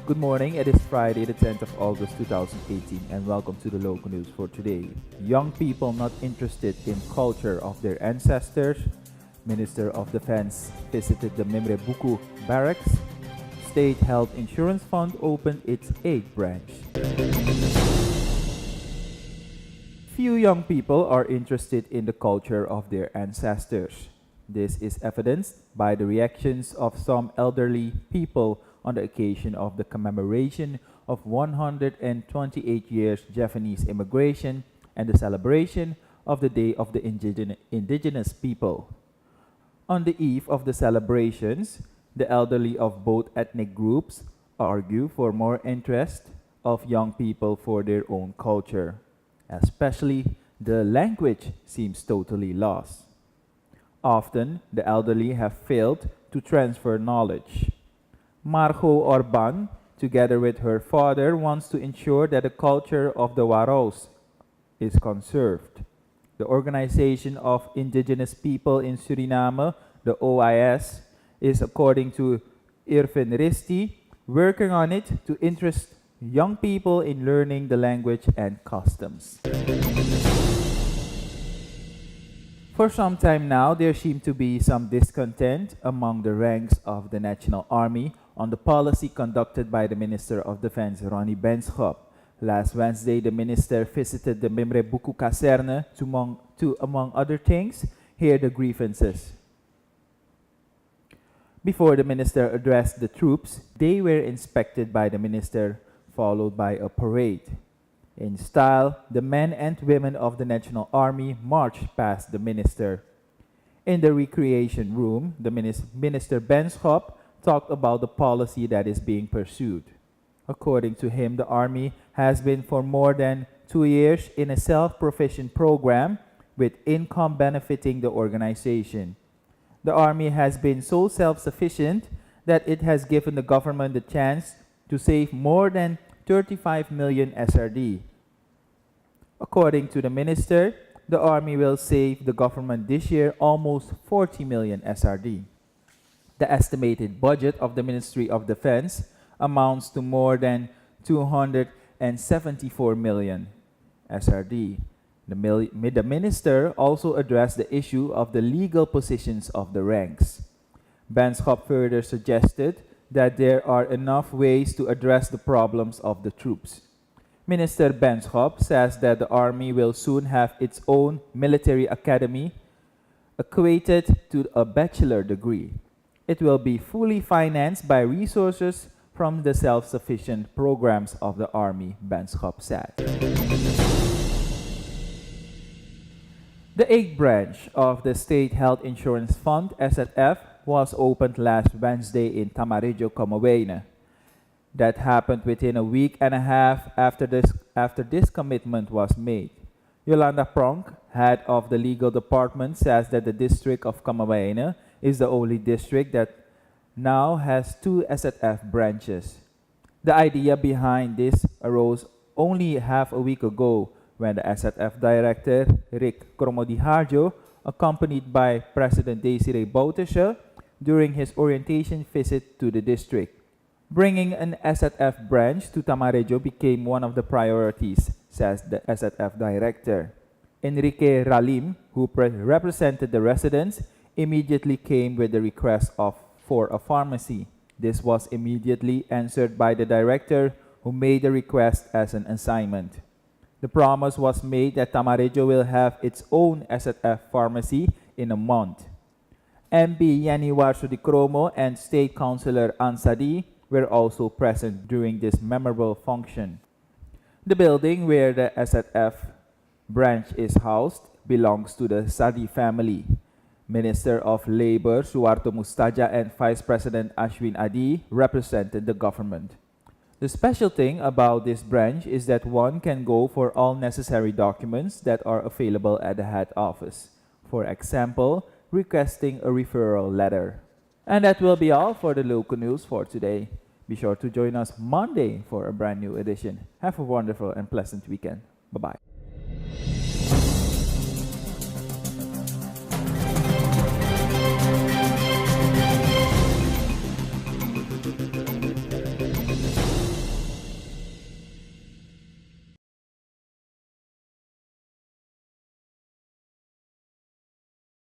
Good morning. It is Friday, the 10th of August 2018, and welcome to the local news for today. Young people not interested in culture of their ancestors. Minister of Defense visited the Mimre Buku barracks. State Health Insurance Fund opened its 8th branch. Few young people are interested in the culture of their ancestors. This is evidenced by the reactions of some elderly people on the occasion of the commemoration of 128 years Japanese immigration and the celebration of the Day of the Indigenous People. On the eve of the celebrations, the elderly of both ethnic groups argue for more interest of young people for their own culture. Especially, the language seems totally lost. Often, the elderly have failed to transfer knowledge. Marjo Orban, together with her father, wants to ensure that the culture of the Waros is conserved. The Organization of Indigenous People in Suriname, the OIS, is, according to Irvin Risti, working on it to interest young people in learning the language and customs. For some time now, there seemed to be some discontent among the ranks of the National Army on the policy conducted by the Minister of Defense, Ronnie Benschop. Last Wednesday, the minister visited the Mimre Buku Kaserne to, among other things, hear the grievances. Before the minister addressed the troops, they were inspected by the minister, followed by a parade. In style, the men and women of the National Army marched past the minister. In the recreation room, the Minister Benschop talked about the policy that is being pursued. According to him, the Army has been for more than 2 years in a self-provision program with income benefiting the organization. The Army has been so self-sufficient that it has given the government the chance to save more than 35 million SRD. According to the minister, the Army will save the government this year almost 40 million SRD. The estimated budget of the Ministry of Defense amounts to more than 274 million SRD. The minister also addressed the issue of the legal positions of the ranks. Benschop further suggested that there are enough ways to address the problems of the troops. Minister Benschop says that the Army will soon have its own military academy equated to a bachelor degree. It will be fully financed by resources from the self-sufficient programs of the Army, Benschop said. The 8th branch of the State Health Insurance Fund, SHF, was opened last Wednesday in Tamarillo, Camagüey. That happened within a week and a half after this commitment was made. Yolanda Pronk, head of the legal department, says that the district of Camagüey is the only district that now has 2 SHF branches. The idea behind this arose only half a week ago when the SHF director, Rick Cromodiharjo, accompanied by President Desiree Bouterse, during his orientation visit to the district. Bringing an SHF branch to Tamarillo became one of the priorities, says the SHF director. Enrique Ralim, who represented the residents, immediately came with the request for a pharmacy. This was immediately answered by the director, who made the request as an assignment. The promise was made that Tamarillo will have its own SHF pharmacy in a month. MB Yani Warsudikromo and State Councilor Ansadi were also present during this memorable function. The building where the SHF branch is housed belongs to the Sadi family. Minister of Labor Suharto Mustaja and Vice President Ashwin Adi represented the government. The special thing about this branch is that one can go for all necessary documents that are available at the head office. For example, requesting a referral letter. And that will be all for the local news for today. Be sure to join us Monday for a brand new edition. Have a wonderful and pleasant weekend. Bye-bye.